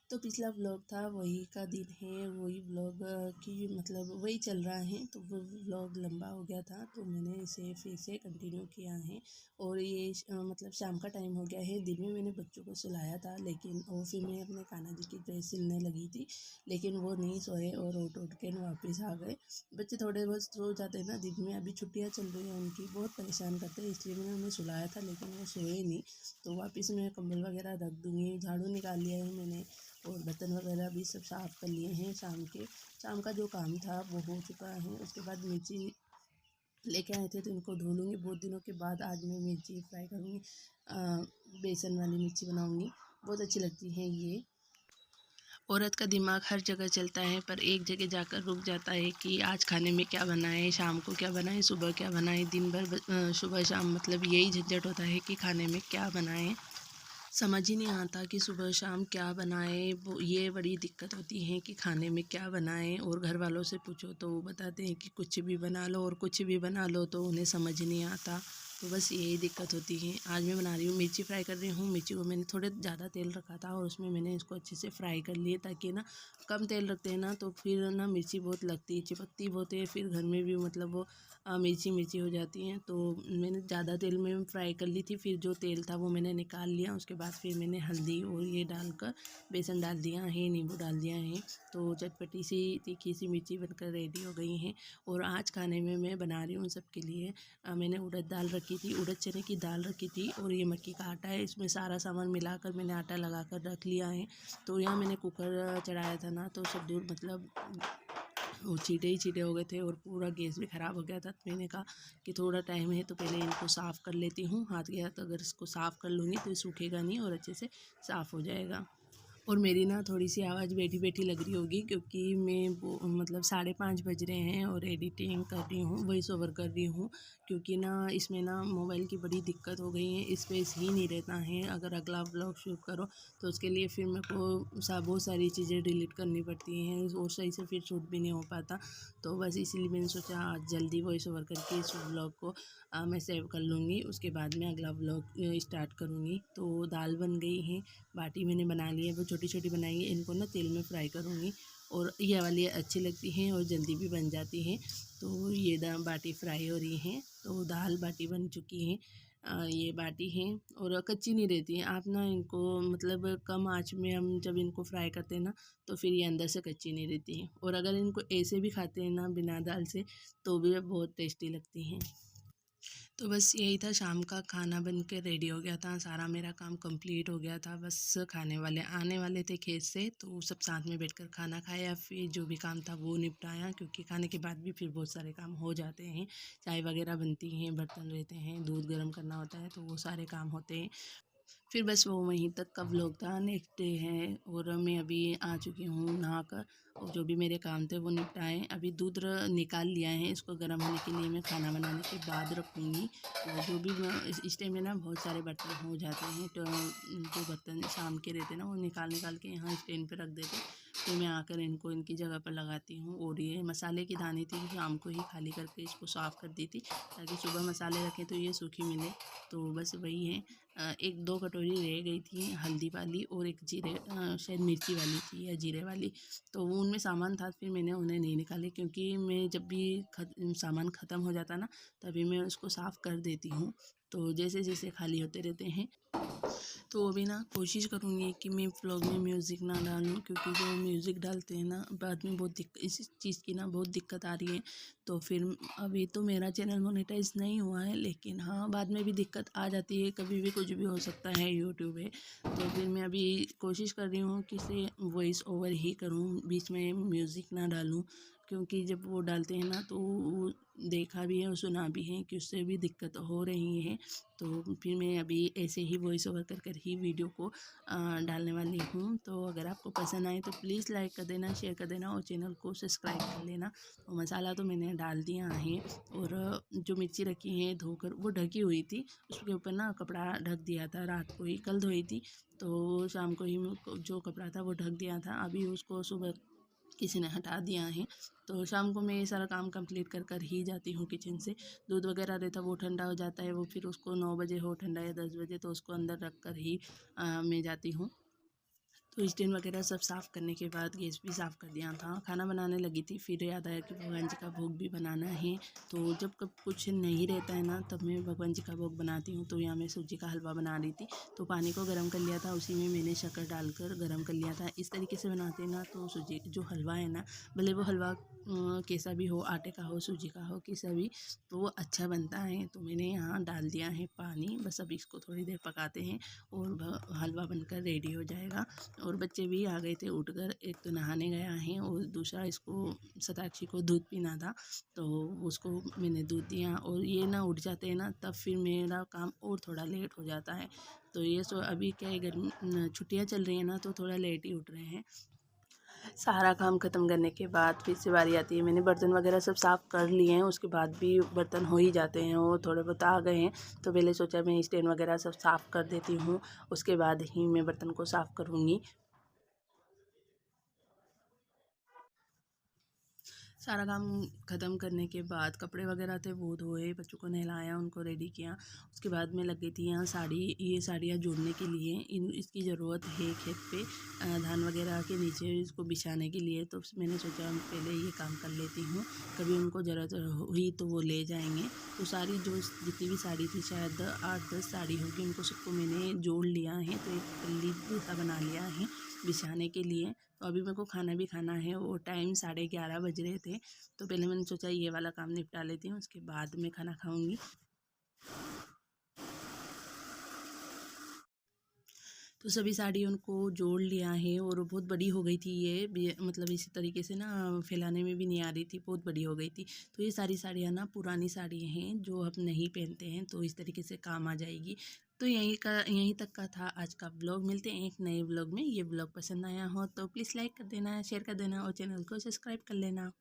तो पिछला व्लॉग था वही का दिन है, वही व्लॉग की मतलब वही चल रहा है। तो वो व्लॉग लंबा हो गया था तो मैंने इसे फिर से कंटिन्यू किया है। और ये मतलब शाम का टाइम हो गया है। दिन में मैंने बच्चों को सुलाया था, लेकिन और फिर मैं अपने कान्हा जी की ड्रेस सिलने लगी थी, लेकिन वो नहीं सोए और उठ के वापस आ गए। बच्चे थोड़े बहुत सो जाते हैं ना दिन में, अभी छुट्टियाँ चल रही हैं उनकी, बहुत परेशान करते हैं, इसलिए मैंने उन्हें सुलाया था लेकिन वो सोए नहीं। तो वापस मैं कंबल वगैरह रख दूँगी, झाड़ू निकाल लिया है मैंने और बर्तन वगैरह भी सब साफ़ कर लिए हैं। शाम का जो काम था वो हो चुका है। उसके बाद मिर्ची लेके आए थे तो इनको धो लूँगी। बहुत दिनों के बाद आज मैं मिर्ची फ्राई करूँगी, बेसन वाली मिर्ची बनाऊँगी, बहुत अच्छी लगती हैं ये। औरत का दिमाग हर जगह चलता है पर एक जगह जाकर रुक जाता है कि आज खाने में क्या बनाएं, शाम को क्या बनाएं, सुबह क्या बनाएं। दिन भर सुबह शाम मतलब यही झंझट होता है कि खाने में क्या बनाएं। समझ ही नहीं आता कि सुबह शाम क्या बनाएं। वो ये बड़ी दिक्कत होती है कि खाने में क्या बनाएं। और घर वालों से पूछो तो वो बताते हैं कि कुछ भी बना लो, और कुछ भी बना लो तो उन्हें समझ नहीं आता। तो बस यही दिक्कत होती है। आज मैं बना रही हूँ, मिर्ची फ्राई कर रही हूँ। मिर्ची को मैंने थोड़े ज़्यादा तेल रखा था और उसमें मैंने इसको अच्छे से फ्राई कर लिए, ताकि ना कम तेल रखते हैं ना तो फिर ना मिर्ची बहुत लगती है, चिपकती बहुत है, फिर घर में भी मतलब वो मिर्ची मिर्ची हो जाती हैं। तो मैंने ज़्यादा तेल में फ्राई कर ली थी, फिर जो तेल था वो मैंने निकाल लिया। उसके बाद फिर मैंने हल्दी और ये डालकर बेसन डाल दिया है, नींबू डाल दिया है। तो चटपटी सी तीखी सी मिर्ची बनकर रेडी हो गई हैं। और आज खाने में मैं बना रही हूँ सबके लिए। मैंने उड़द दाल रखी थी, उड़द चने की दाल रखी थी, और ये मक्की का आटा है। इसमें सारा सामान मिलाकर मैंने आटा लगाकर रख लिया है। तो यहाँ मैंने कुकर चढ़ाया था ना, तो सब दूर मतलब वो छींटे ही छींटे हो गए थे और पूरा गैस भी ख़राब हो गया था। तो मैंने कहा कि थोड़ा टाइम है तो पहले इनको साफ़ कर लेती हूँ। हाथ के हाथ अगर इसको साफ़ कर लूँगी तो ये सूखेगा नहीं और अच्छे से साफ़ हो जाएगा। और मेरी ना थोड़ी सी आवाज़ बैठी बैठी लग रही होगी, क्योंकि मैं वो मतलब 5:30 बज रहे हैं और एडिटिंग कर रही हूँ, वॉइस ओवर कर रही हूँ। क्योंकि ना इसमें ना मोबाइल की बड़ी दिक्कत हो गई है, स्पेस ही नहीं रहता है। अगर अगला व्लॉग शूट करो तो उसके लिए फिर मेरे को बहुत सारी चीज़ें डिलीट करनी पड़ती हैं और सही से फिर शूट भी नहीं हो पाता। तो बस इसीलिए मैंने सोचा आज जल्दी वॉइस ओवर करके इस व्लॉग को मैं सेव कर लूँगी, उसके बाद मैं अगला व्लॉग स्टार्ट करूँगी। तो दाल बन गई है, बाटी मैंने बना ली है, वो छोटी छोटी बनाई है। इनको ना तेल में फ्राई करूँगी, और ये वाली अच्छी लगती हैं और जल्दी भी बन जाती हैं। तो ये बाटी फ्राई हो रही हैं, तो दाल बाटी बन चुकी हैं। ये बाटी हैं और कच्ची नहीं रहती हैं। आप ना इनको मतलब कम आंच में हम जब इनको फ्राई करते हैं ना, तो फिर ये अंदर से कच्ची नहीं रहती हैं। और अगर इनको ऐसे भी खाते हैं ना बिना दाल से, तो भी बहुत टेस्टी लगती हैं। तो बस यही था, शाम का खाना बन के रेडी हो गया था, सारा मेरा काम कंप्लीट हो गया था। बस खाने वाले आने वाले थे खेत से, तो सब साथ में बैठकर खाना खाया, फिर जो भी काम था वो निपटाया। क्योंकि खाने के बाद भी फिर बहुत सारे काम हो जाते हैं, चाय वगैरह बनती हैं, बर्तन रहते हैं, दूध गर्म करना होता है, तो वो सारे काम होते हैं। फिर बस वो वहीं तक का व्लॉग था। नेक्स्ट डे है और मैं अभी आ चुकी हूँ नहाकर, और जो भी मेरे काम थे वो निपटाए। अभी दूध निकाल लिया है, इसको गर्म होने के लिए मैं खाना बनाने के बाद रखूँगी। और जो भी इस टाइम में ना बहुत सारे बर्तन हो जाते हैं, तो जो बर्तन शाम के रहते हैं ना वो निकाल निकाल के यहाँ स्टैंड पे रख देते हैं। फिर मैं आकर इनको इनकी जगह पर लगाती हूँ। और ये मसाले की दानी थी, शाम को ही खाली करके इसको साफ़ कर दी थी, ताकि सुबह मसाले रखें तो ये सूखी मिले। तो बस वही है। एक दो कटोरी रह गई थी हल्दी वाली, और एक जीरे शायद मिर्ची वाली थी या जीरे वाली। तो वो उनमें सामान था, फिर मैंने उन्हें नहीं निकाले, क्योंकि मैं जब भी सामान ख़त्म हो जाता ना, तभी मैं उसको साफ़ कर देती हूँ। तो जैसे जैसे खाली होते रहते हैं, तो अभी ना कोशिश करूँगी कि मैं व्लॉग में म्यूज़िक ना डालूँ, क्योंकि जो म्यूज़िक डालते हैं ना बाद में बहुत इस चीज़ की ना बहुत दिक्कत आ रही है। तो फिर अभी तो मेरा चैनल मोनेटाइज नहीं हुआ है, लेकिन हाँ बाद में भी दिक्कत आ जाती है, कभी भी कुछ भी हो सकता है यूट्यूब है। तो फिर मैं अभी कोशिश कर रही हूँ कि इसे वॉइस ओवर ही करूँ, बीच में म्यूज़िक ना डालूँ। क्योंकि जब वो डालते हैं ना तो वो देखा भी है और सुना भी है कि उससे भी दिक्कत हो रही है। तो फिर मैं अभी ऐसे ही वॉइस ओवर कर ही वीडियो को डालने वाली हूँ। तो अगर आपको पसंद आए तो प्लीज़ लाइक कर देना, शेयर कर देना और चैनल को सब्सक्राइब कर लेना। तो मसाला तो मैंने डाल दिया है, और जो मिर्ची रखी है धोकर वो ढकी हुई थी, उसके ऊपर ना कपड़ा ढक दिया था, रात को ही कल धोई थी। तो शाम को ही जो कपड़ा था वो ढक दिया था, अभी उसको सुबह किसी ने हटा दिया है। तो शाम को मैं ये सारा काम कंप्लीट कर ही जाती हूँ किचन से। दूध वगैरह रहता है वो ठंडा हो जाता है, वो फिर उसको 9 बजे हो ठंडा या 10 बजे, तो उसको अंदर रख कर ही मैं जाती हूँ। तो स्टैंड वगैरह सब साफ़ करने के बाद गैस भी साफ़ कर दिया था। खाना बनाने लगी थी, फिर याद आया कि भगवान जी का भोग भी बनाना है। तो जब कब कुछ नहीं रहता है ना, तब मैं भगवान जी का भोग बनाती हूँ। तो यहाँ मैं सूजी का हलवा बना रही थी। तो पानी को गर्म कर लिया था, उसी में मैंने शक्कर डालकर गर्म कर लिया था। इस तरीके से बनाते हैं ना, तो सूजी जो हलवा है ना, भले वो हलवा कैसा भी हो, आटे का हो, सूजी का हो, कैसा भी, तो वो अच्छा बनता है। तो मैंने यहाँ डाल दिया है पानी, बस अब इसको थोड़ी देर पकाते हैं और हलवा बनकर रेडी हो जाएगा। और बच्चे भी आ गए थे उठकर, एक तो नहाने गया है और दूसरा इसको शताक्षी को दूध पीना था, तो उसको मैंने दूध दिया। और ये ना उठ जाते हैं ना, तब फिर मेरा काम और थोड़ा लेट हो जाता है। तो ये सो अभी क्या है, गर्मी छुट्टियाँ चल रही हैं ना, तो थोड़ा लेट ही उठ रहे हैं। सारा काम ख़त्म करने के बाद फिर से बारी आती है। मैंने बर्तन वगैरह सब साफ़ कर लिए हैं, उसके बाद भी बर्तन हो ही जाते हैं और थोड़े बहुत आ गए हैं। तो पहले सोचा मैं स्टैंड वगैरह सब साफ़ कर देती हूँ, उसके बाद ही मैं बर्तन को साफ़ करूँगी। सारा काम ख़त्म करने के बाद कपड़े वगैरह थे वो धोए, बच्चों को नहलाया, उनको रेडी किया। उसके बाद मैं लग गई थी यहाँ ये साड़ियाँ जोड़ने के लिए। इसकी ज़रूरत है खेत पे, धान वगैरह के नीचे इसको बिछाने के लिए। तो मैंने सोचा पहले ये काम कर लेती हूँ, कभी उनको ज़रूरत हुई तो वो ले जाएंगे। तो सारी जो जितनी भी साड़ी थी, शायद 8-10 साड़ी होगी, उनको सबको मैंने जोड़ लिया है। तो एक पल्ली जैसा बना लिया है बिछाने के लिए। तो अभी मेरे को खाना भी खाना है, वो टाइम 11:30 बज रहे थे। तो पहले मैंने सोचा ये वाला काम निपटा लेती हूँ, उसके बाद मैं खाना खाऊंगी। तो सभी साड़ी उनको जोड़ लिया है और बहुत बड़ी हो गई थी ये मतलब इसी तरीके से ना फैलाने में भी नहीं आ रही थी, बहुत बड़ी हो गई थी। तो ये सारी साड़ियाँ ना पुरानी साड़ी हैं जो अब नहीं पहनते हैं, तो इस तरीके से काम आ जाएगी। तो यहीं तक का था आज का ब्लॉग। मिलते हैं एक नए ब्लॉग में। ये ब्लॉग पसंद आया हो तो प्लीज़ लाइक कर देना, शेयर कर देना और चैनल को सब्सक्राइब कर लेना।